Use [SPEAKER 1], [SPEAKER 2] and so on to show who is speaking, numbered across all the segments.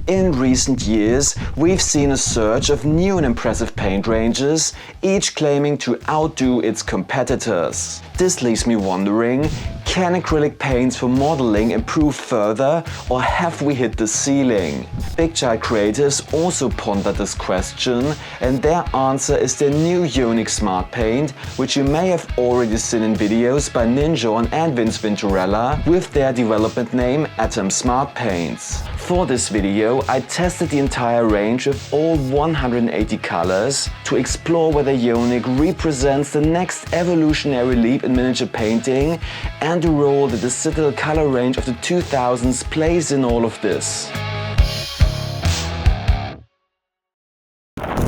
[SPEAKER 1] In recent years, we've seen a surge of new and impressive paint ranges, each claiming to outdo its competitors. This leaves me wondering, can acrylic paints for modeling improve further, or have we hit the ceiling? Big Child creatives also pondered this question, and their answer is their new Ionic Smart paint, which you may have already seen in videos by Ninjon and Vince Venturella with their development name Atom Smart Paints. For this video, I tested the entire range of all 180 colors to explore whether Ionic represents the next evolutionary leap in miniature painting and the role that the Citadel Colour range of the 2000s plays in all of this.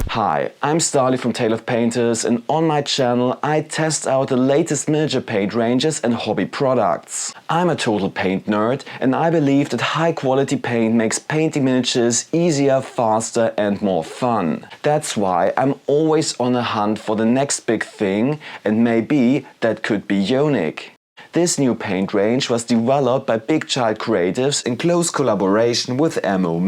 [SPEAKER 1] Hi, I'm Stahly from Tale of Painters, and on my channel I test out the latest miniature paint ranges and hobby products. I'm a total paint nerd, and I believe that high quality paint makes painting miniatures easier, faster and more fun. That's why I'm always on a hunt for the next big thing, and maybe that could be Ionic. This new paint range was developed by Big Child Creatives in close collaboration with MO.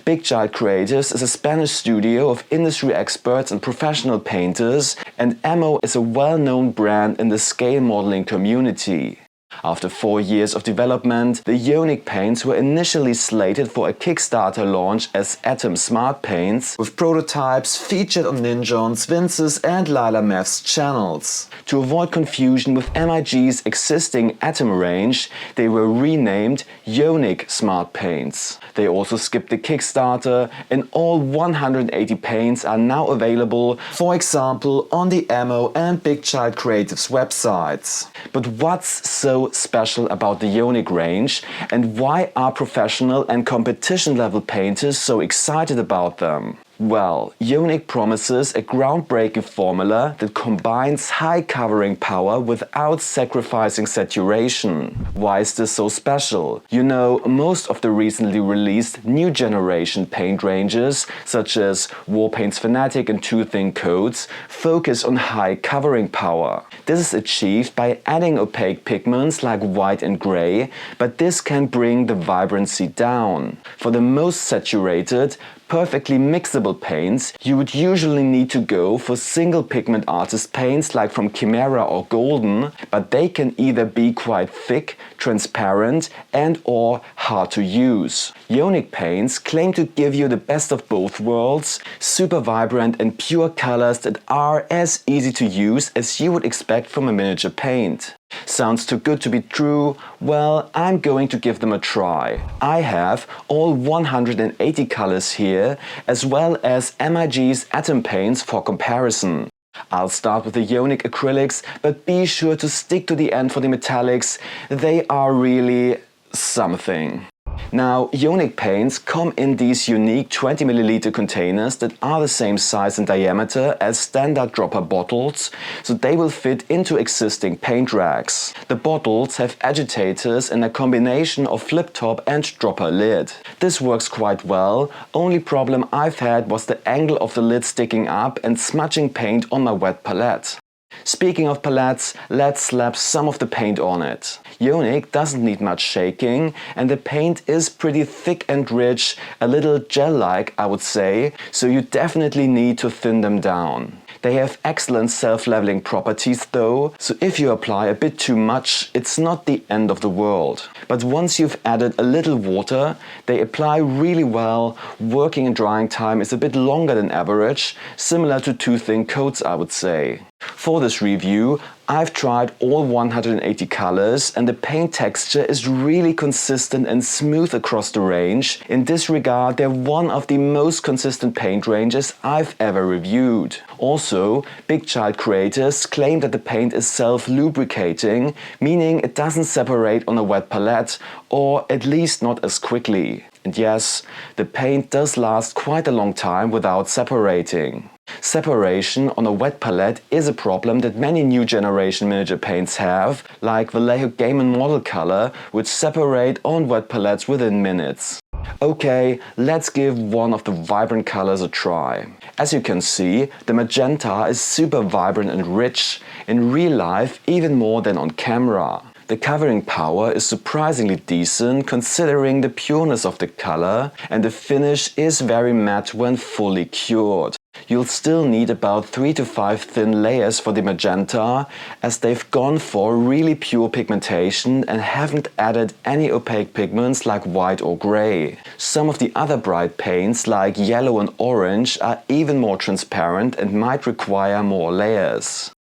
[SPEAKER 1] Big Child Creatives is a Spanish studio of industry experts and professional painters, and MO is a well-known brand in the scale modeling community. After 4 years of development, the Ionic paints were initially slated for a Kickstarter launch as Atom Smart Paints, with prototypes featured on Ninjon's, Vince's and Lila Meth's channels. To avoid confusion with MIG's existing Atom range, they were renamed Ionic Smart Paints. They also skipped the Kickstarter, and all 180 paints are now available, for example, on the MO and Big Child Creatives websites. But what's so special about the Ionic range, and why are professional and competition level painters so excited about them? Well, Ionic promises a groundbreaking formula that combines high covering power without sacrificing saturation. Why is this so special? You know, most of the recently released new generation paint ranges, such as Warpaint's Fanatic and Too Thin Coats, focus on high covering power. This is achieved by adding opaque pigments like white and grey, but this can bring the vibrancy down. For the most saturated, perfectly mixable paints, you would usually need to go for single pigment artist paints like from Chimera or Golden, but they can either be quite thick, transparent and or hard to use. Ionic paints claim to give you the best of both worlds, super vibrant and pure colors that are as easy to use as you would expect from a miniature paint. Sounds too good to be true? Well, I'm going to give them a try. I have all 180 colors here, as well as MIG's Atom paints for comparison. I'll start with the Ionic acrylics, but be sure to stick to the end for the metallics. They are really something. Now, Ionic paints come in these unique 20ml containers that are the same size and diameter as standard dropper bottles, so they will fit into existing paint racks. The bottles have agitators and a combination of flip top and dropper lid. This works quite well. Only problem I've had was the angle of the lid sticking up and smudging paint on my wet palette. Speaking of palettes, let's slap some of the paint on it. Ionic doesn't need much shaking, and the paint is pretty thick and rich, a little gel-like I would say, so you definitely need to thin them down. They have excellent self-leveling properties though, so if you apply a bit too much, it's not the end of the world. But once you've added a little water, they apply really well. Working and drying time is a bit longer than average, similar to Too Thin Coats I would say. For this review, I've tried all 180 colors, and the paint texture is really consistent and smooth across the range. In this regard, they're one of the most consistent paint ranges I've ever reviewed. Also, Big Child creators claim that the paint is self-lubricating, meaning it doesn't separate on a wet palette, or at least not as quickly. And yes, the paint does last quite a long time without separating. Separation on a wet palette is a problem that many new generation miniature paints have, like Vallejo Game & Model Color, which separate on wet palettes within minutes. Okay, let's give one of the vibrant colors a try. As you can see, the magenta is super vibrant and rich, in real life even more than on camera. The covering power is surprisingly decent considering the pureness of the color, and the finish is very matte when fully cured. You'll still need about 3 to 5 thin layers for the magenta, as they've gone for really pure pigmentation and haven't added any opaque pigments like white or grey. Some of the other bright paints like yellow and orange are even more transparent and might require more layers.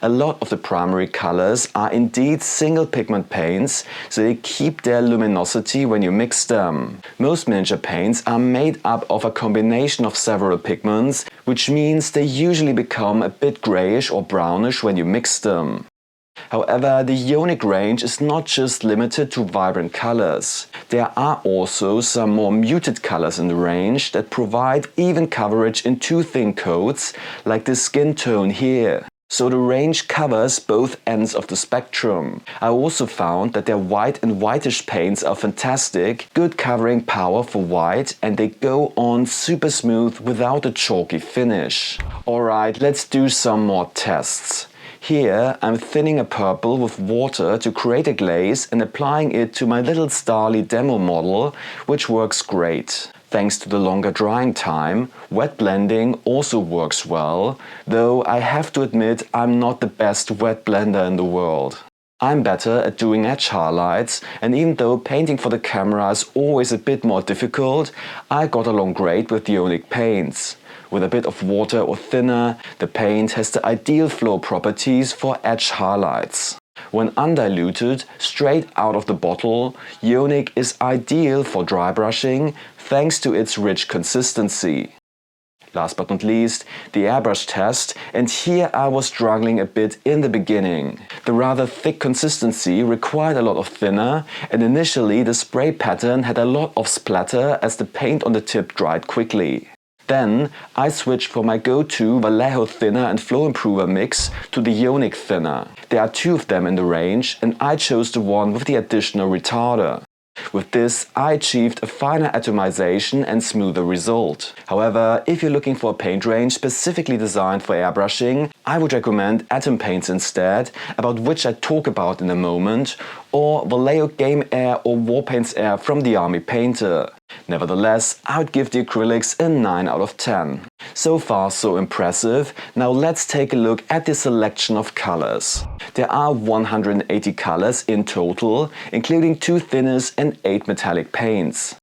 [SPEAKER 1] A lot of the primary colors are indeed single pigment paints, so they keep their luminosity when you mix them. Most miniature paints are made up of a combination of several pigments, which means they usually become a bit grayish or brownish when you mix them. However, the Ionic range is not just limited to vibrant colors. There are also some more muted colors in the range that provide even coverage in two thin coats, like this skin tone here. So the range covers both ends of the spectrum. I also found that their white and whitish paints are fantastic, good covering power for white, and they go on super smooth without a chalky finish. Alright, let's do some more tests. Here I'm thinning a purple with water to create a glaze and applying it to my little Stahly demo model, which works great. Thanks to the longer drying time, wet blending also works well, though I have to admit I'm not the best wet blender in the world. I'm better at doing edge highlights, and even though painting for the camera is always a bit more difficult, I got along great with the Ionic paints. With a bit of water or thinner, the paint has the ideal flow properties for edge highlights. When undiluted, straight out of the bottle, Ionic is ideal for dry brushing thanks to its rich consistency. Last but not least, the airbrush test, and here I was struggling a bit in the beginning. The rather thick consistency required a lot of thinner, and initially the spray pattern had a lot of splatter as the paint on the tip dried quickly. Then I switched from my go-to Vallejo thinner and flow improver mix to the Ionic thinner. There are two of them in the range, and I chose the one with the additional retarder. With this, I achieved a finer atomization and smoother result. However, if you're looking for a paint range specifically designed for airbrushing, I would recommend Atom paints instead, about which I talk about in a moment, or Vallejo Game Air or Warpaints Air from the Army Painter. Nevertheless, I would give the acrylics a 9 out of 10. So far so impressive. Now let's take a look at the selection of colors. There are 180 colors in total, including 2 thinners and 8 metallic paints.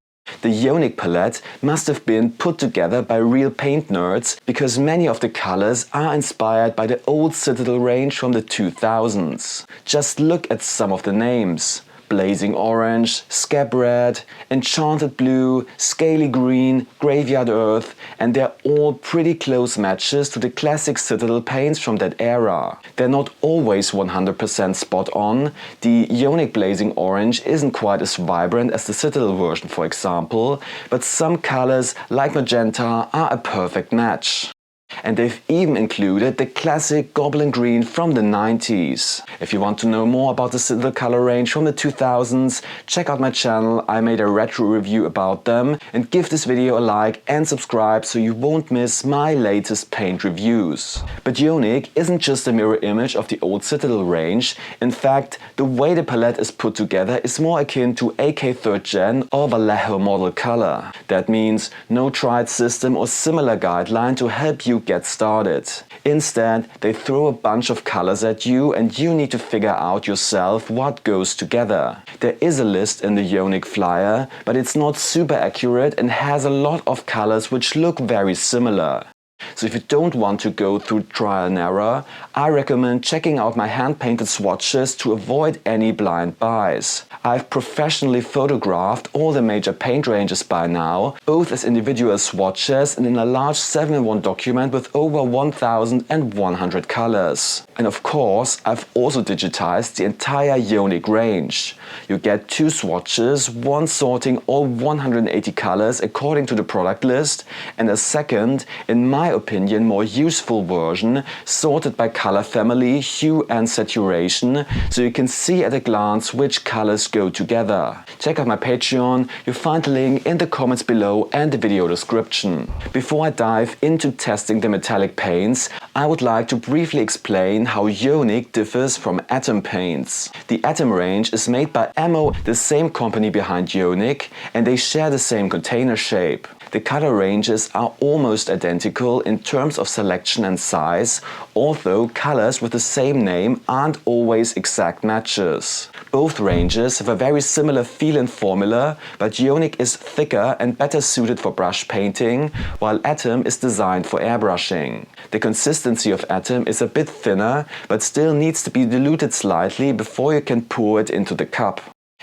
[SPEAKER 1] The Ionic palette must have been put together by real paint nerds, because many of the colors are inspired by the old Citadel range from the 2000s. Just look at some of the names. Blazing Orange, Scab Red, Enchanted Blue, Scaly Green, Graveyard Earth, and they're all pretty close matches to the classic Citadel paints from that era. They're not always 100% spot on. The Ionic Blazing Orange isn't quite as vibrant as the Citadel version, for example, but some colors like Magenta are a perfect match. And they've even included the classic Goblin Green from the 90s. If you want to know more about the Citadel Colour range from the 2000s, check out my channel, I made a retro review about them, and give this video a like and subscribe so you won't miss my latest paint reviews. But Ionic isn't just a mirror image of the old Citadel range. In fact, the way the palette is put together is more akin to AK 3rd Gen or Vallejo model color. That means no tried system or similar guideline to help you get started. Instead, they throw a bunch of colors at you and you need to figure out yourself what goes together. There is a list in the Ionic flyer, but it's not super accurate and has a lot of colors which look very similar. So if you don't want to go through trial and error, I recommend checking out my hand-painted swatches to avoid any blind buys. I've professionally photographed all the major paint ranges by now, both as individual swatches and in a large 7-in-1 document with over 1,100 colors. And of course, I've also digitized the entire Ionic range. You get 2 swatches, one sorting all 180 colors according to the product list, and a second, in my opinion, opinion, more useful version, sorted by color family, hue and saturation, so you can see at a glance which colors go together. Check out my Patreon, you'll find the link in the comments below and the video description. Before I dive into testing the metallic paints, I would like to briefly explain how Ionic differs from Atom paints. The Atom range is made by Ammo, the same company behind Ionic, and they share the same container shape. The color ranges are almost identical in terms of selection and size, although colors with the same name aren't always exact matches. Both ranges have a very similar feel and formula, but Ionic is thicker and better suited for brush painting, while Atom is designed for airbrushing. The consistency of Atom is a bit thinner, but still needs to be diluted slightly before you can pour it into the cup.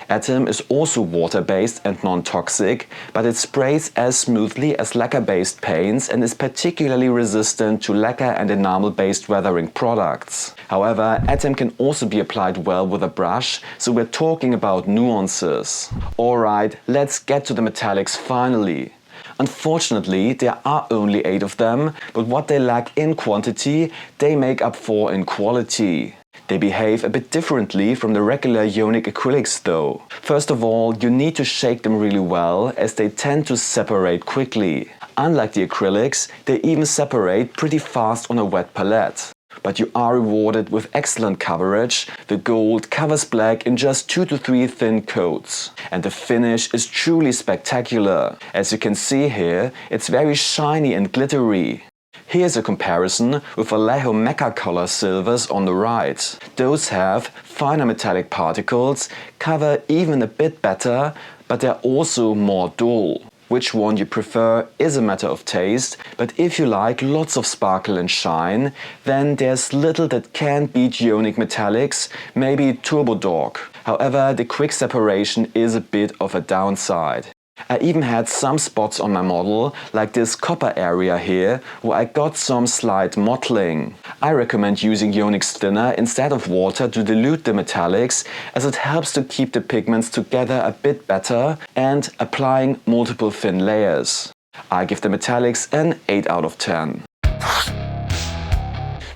[SPEAKER 1] Atom is also water-based and non-toxic, but it sprays as smoothly as lacquer-based paints and is particularly resistant to lacquer and enamel-based weathering products. However, Atom can also be applied well with a brush, so we're talking about nuances. Alright, let's get to the metallics finally. Unfortunately, there are only 8 of them, but what they lack in quantity, they make up for in quality. They behave a bit differently from the regular Ionic acrylics though. First of all, you need to shake them really well, as they tend to separate quickly. Unlike the acrylics, they even separate pretty fast on a wet palette. But you are rewarded with excellent coverage. The gold covers black in just 2 to 3 thin coats. And the finish is truly spectacular. As you can see here, it's very shiny and glittery. Here's a comparison with Vallejo Mecha Color silvers on the right. Those have finer metallic particles, cover even a bit better, but they're also more dull. Which one you prefer is a matter of taste, but if you like lots of sparkle and shine, then there's little that can beat Ionic metallics, maybe Turbo Dog. However, the quick separation is a bit of a downside. I even had some spots on my model, like this copper area here, where I got some slight mottling. I recommend using Ionic's thinner instead of water to dilute the metallics, as it helps to keep the pigments together a bit better and applying multiple thin layers. I give the metallics an 8 out of 10.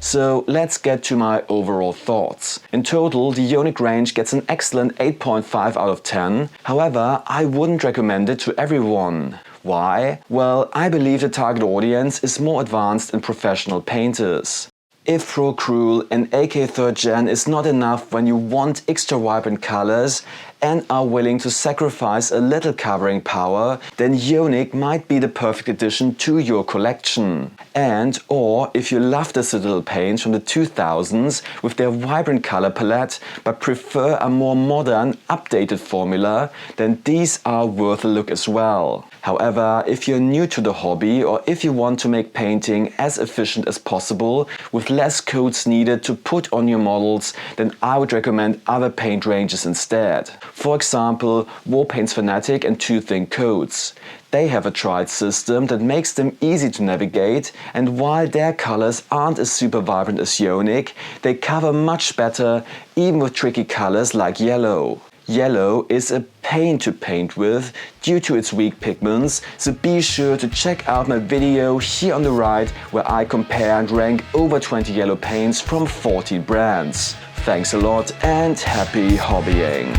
[SPEAKER 1] So let's get to my overall thoughts. In total, the Ionic range gets an excellent 8.5 out of 10. However, I wouldn't recommend it to everyone. Why? Well, I believe the target audience is more advanced and professional painters. If Pro Cruel and AK 3rd Gen is not enough when you want extra vibrant colors and are willing to sacrifice a little covering power, then Ionic might be the perfect addition to your collection. And or if you love the Citadel paints from the 2000s with their vibrant color palette but prefer a more modern, updated formula, then these are worth a look as well. However, if you're new to the hobby or if you want to make painting as efficient as possible with less coats needed to put on your models, then I would recommend other paint ranges instead. For example, Warpaint's Fanatic and Too Thin coats. They have a tried system that makes them easy to navigate, and while their colors aren't as super vibrant as Ionic, they cover much better even with tricky colors like yellow. Yellow is a pain to paint with due to its weak pigments, so be sure to check out my video here on the right where I compare and rank over 20 yellow paints from 40 brands. Thanks a lot and happy hobbying!